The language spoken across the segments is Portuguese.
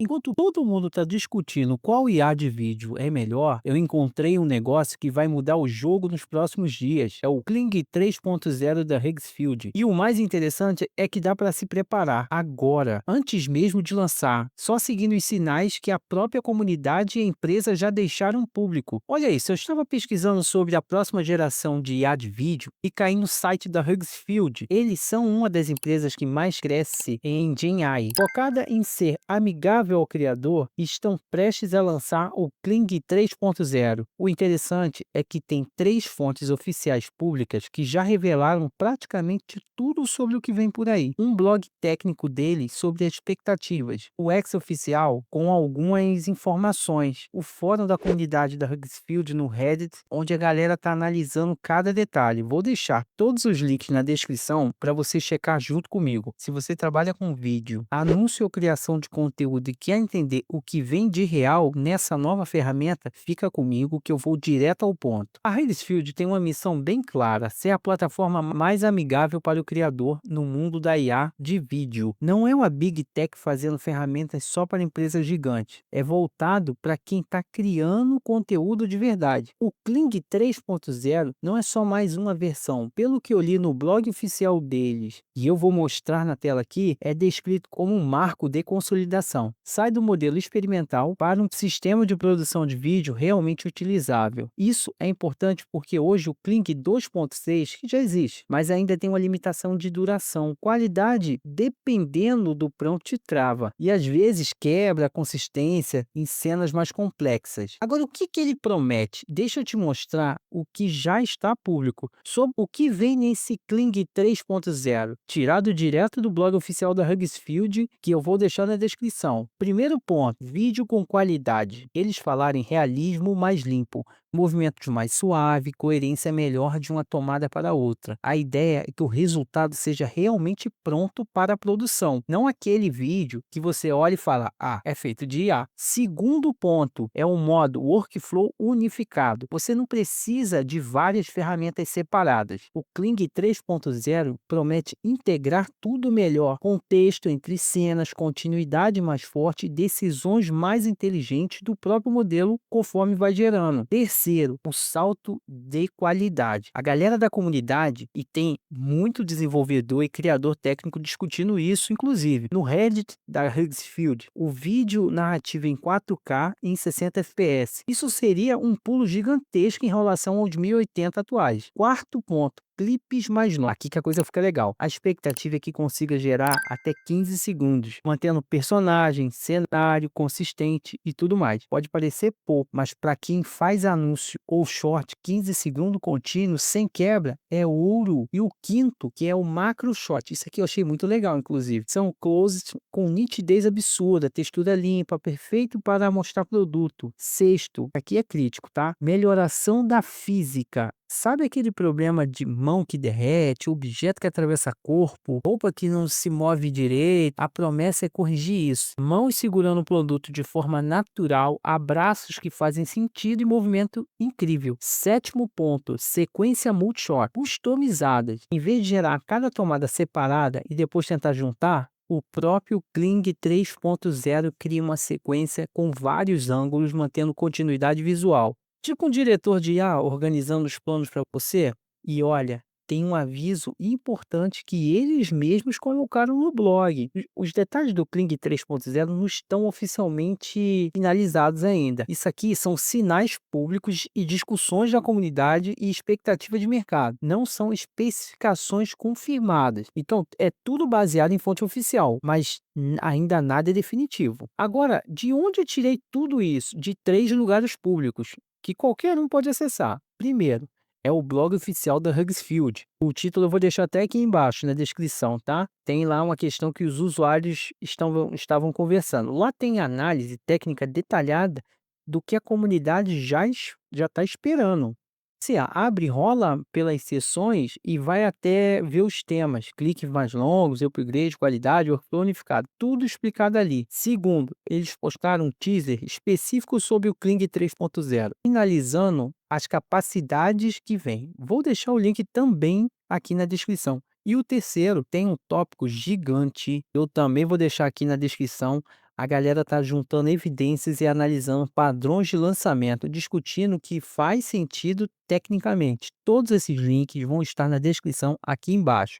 Enquanto todo mundo está discutindo qual IA de vídeo é melhor, eu encontrei um negócio que vai mudar o jogo nos próximos dias. É o Kling 3.0 da Higgsfield. E o mais interessante é que dá para se preparar agora, antes mesmo de lançar, só seguindo os sinais que a própria comunidade e a empresa já deixaram público. Olha isso, eu estava pesquisando sobre a próxima geração de IA de vídeo e caí no site da Higgsfield. Eles são uma das empresas que mais cresce em Gen AI, focada em ser amigável ao criador, e estão prestes a lançar o Kling 3.0. O interessante é que tem três fontes oficiais públicas que já revelaram praticamente tudo sobre o que vem por aí. Um blog técnico deles sobre as expectativas, o ex-oficial com algumas informações, o fórum da comunidade da Huggsfield no Reddit, onde a galera está analisando cada detalhe. Vou deixar todos os links na descrição para você checar junto comigo. Se você trabalha com vídeo, anúncio ou criação de conteúdo e quer entender o que vem de real nessa nova ferramenta, fica comigo que eu vou direto ao ponto. A Huddersfield tem uma missão bem clara: ser a plataforma mais amigável para o criador no mundo da IA de vídeo. Não é uma Big Tech fazendo ferramentas só para empresas gigantes. É voltado para quem está criando conteúdo de verdade. O Kling 3.0 não é só mais uma versão. Pelo que eu li no blog oficial deles, e eu vou mostrar na tela aqui, é descrito como um marco de consolidação. Sai do modelo experimental para um sistema de produção de vídeo realmente utilizável. Isso é importante porque hoje o Kling 2.6 que já existe, mas ainda tem uma limitação de duração. Qualidade, dependendo do prompt, trava e às vezes quebra a consistência em cenas mais complexas. Agora, o que ele promete? Deixa eu te mostrar o que já está público sobre o que vem nesse Kling 3.0, tirado direto do blog oficial da Huggsfield, que eu vou deixar na descrição. Primeiro ponto: vídeo com qualidade. Eles falaram em realismo mais limpo, movimentos mais suave, coerência melhor de uma tomada para outra. A ideia é que o resultado seja realmente pronto para a produção, não aquele vídeo que você olha e fala: ah, é feito de IA. Segundo ponto é o modo workflow unificado. Você não precisa de várias ferramentas separadas. O Kling 3.0 promete integrar tudo melhor: contexto entre cenas, continuidade mais forte e decisões mais inteligentes do próprio modelo conforme vai gerando. Terceiro, o salto de qualidade. A galera da comunidade, e tem muito desenvolvedor e criador técnico discutindo isso, inclusive no Reddit da Huggsfield, o vídeo narrativo em 4K em 60 FPS. Isso seria um pulo gigantesco em relação aos 1080 atuais. Quarto ponto: clipes mais longos. Aqui que a coisa fica legal. A expectativa é que consiga gerar até 15 segundos, mantendo personagem, cenário consistente e tudo mais. Pode parecer pouco, mas para quem faz anúncio ou short, 15 segundos contínuo sem quebra é ouro. E o quinto, que é o macro shot. Isso aqui eu achei muito legal, inclusive. São closes com nitidez absurda, textura limpa, perfeito para mostrar produto. Sexto, aqui é crítico, tá? Melhoração da física. Sabe aquele problema de mão que derrete, objeto que atravessa corpo, roupa que não se move direito? A promessa é corrigir isso. Mãos segurando o produto de forma natural, abraços que fazem sentido e movimento incrível. Sétimo ponto: sequência multishot, customizadas. Em vez de gerar cada tomada separada e depois tentar juntar, o próprio Kling 3.0 cria uma sequência com vários ângulos, mantendo continuidade visual. Tipo um diretor de IA organizando os planos para você. E olha, tem um aviso importante que eles mesmos colocaram no blog. Os detalhes do Kling 3.0 não estão oficialmente finalizados ainda. Isso aqui são sinais públicos e discussões da comunidade e expectativa de mercado. Não são especificações confirmadas. Então, é tudo baseado em fonte oficial, mas ainda nada é definitivo. Agora, de onde eu tirei tudo isso? De três lugares públicos que qualquer um pode acessar. Primeiro, é o blog oficial da Huggsfield. O título eu vou deixar até aqui embaixo na descrição, tá? Tem lá uma questão que os usuários estavam conversando. Lá tem análise técnica detalhada do que a comunidade já está esperando. Você abre, rola pelas seções e vai até ver os temas, cliques mais longos, upgrade, qualidade, workflow unificado, tudo explicado ali. Segundo, eles postaram um teaser específico sobre o Kling 3.0, finalizando as capacidades que vem. Vou deixar o link também aqui na descrição. E o terceiro tem um tópico gigante, eu também vou deixar aqui na descrição, A galera tá juntando evidências e analisando padrões de lançamento, discutindo o que faz sentido tecnicamente. Todos esses links vão estar na descrição aqui embaixo.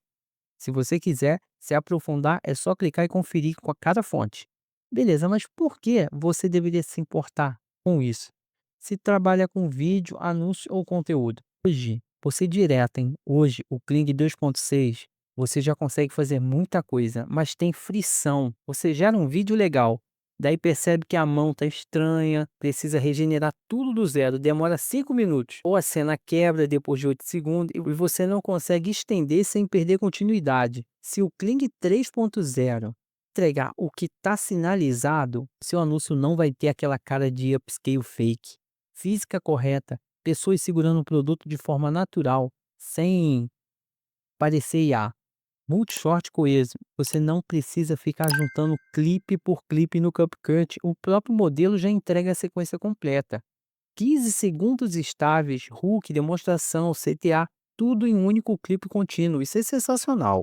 Se você quiser se aprofundar, é só clicar e conferir com a cada fonte. Beleza, mas por que você deveria se importar com isso? Se trabalha com vídeo, anúncio ou conteúdo. Hoje, você direto, hein? Hoje, o Kling 2.6, você já consegue fazer muita coisa, mas tem frição. Você gera um vídeo legal, daí percebe que a mão tá estranha, precisa regenerar tudo do zero, demora 5 minutos. Ou a cena quebra depois de 8 segundos e você não consegue estender sem perder continuidade. Se o Kling 3.0 entregar o que está sinalizado, seu anúncio não vai ter aquela cara de upscale fake. Física correta, pessoas segurando o produto de forma natural, sem parecer IA. Multishort coeso, você não precisa ficar juntando clipe por clipe no CapCut, o próprio modelo já entrega a sequência completa. 15 segundos estáveis, hook, demonstração, CTA, tudo em um único clipe contínuo. Isso é sensacional.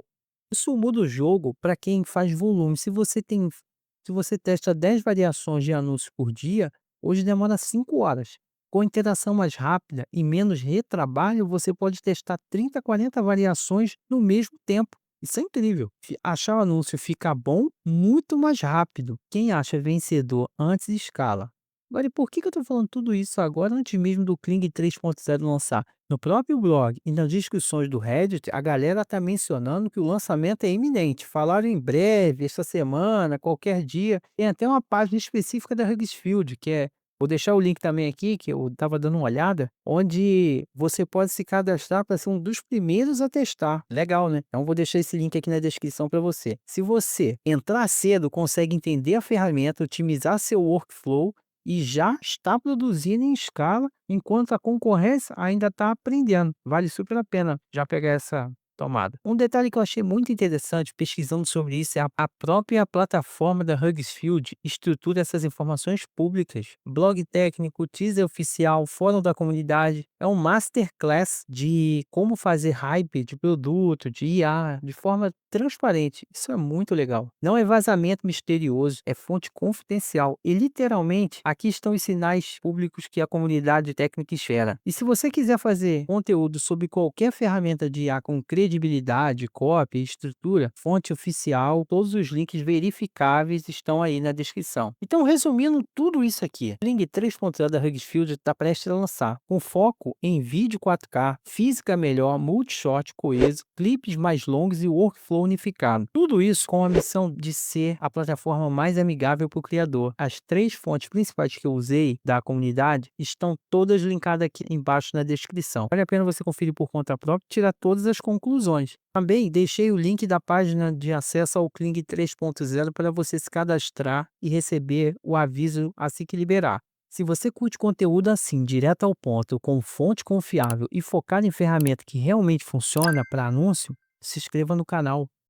Isso muda o jogo para quem faz volume. Se você testa 10 variações de anúncios por dia, hoje demora 5 horas. Com interação mais rápida e menos retrabalho, você pode testar 30, 40 variações no mesmo tempo. Isso é incrível. Achar o anúncio ficar bom muito mais rápido. Quem acha vencedor antes escala. Agora, e por que eu estou falando tudo isso agora antes mesmo do Kling 3.0 lançar? No próprio blog e nas discussões do Reddit, a galera está mencionando que o lançamento é iminente. Falaram em breve, esta semana, qualquer dia. Tem até uma página específica da Huggiesfield, que é. Vou deixar o link também aqui, que eu estava dando uma olhada, onde você pode se cadastrar para ser um dos primeiros a testar. Legal, né? Então vou deixar esse link aqui na descrição para você. Se você entrar cedo, consegue entender a ferramenta, otimizar seu workflow e já está produzindo em escala, enquanto a concorrência ainda está aprendendo. Vale super a pena já pegar essa tomada. Um detalhe que eu achei muito interessante pesquisando sobre isso é a própria plataforma da Huggiesfield estrutura essas informações públicas. Blog técnico, teaser oficial, fórum da comunidade. É um masterclass de como fazer hype de produto, de IA, de forma transparente. Isso é muito legal. Não é vazamento misterioso, é fonte confidencial. E literalmente, aqui estão os sinais públicos que a comunidade técnica espera. E se você quiser fazer conteúdo sobre qualquer ferramenta de IA com credibilidade, cópia e estrutura, fonte oficial, todos os links verificáveis estão aí na descrição. Então, resumindo tudo isso aqui, o Kling 3.0 da Huggiesfield está prestes a lançar, com foco em vídeo 4K, física melhor, multishot coeso, clipes mais longos e workflow unificado. Tudo isso com a missão de ser a plataforma mais amigável para o criador. As 3 fontes principais que eu usei da comunidade estão todas linkadas aqui embaixo na descrição. Vale a pena você conferir por conta própria e tirar todas as conclusões. Também deixei o link da página de acesso ao Kling 3.0 para você se cadastrar e receber o aviso assim que liberar. Se você curte conteúdo assim, direto ao ponto, com fonte confiável e focado em ferramenta que realmente funciona para anúncio, se inscreva no canal.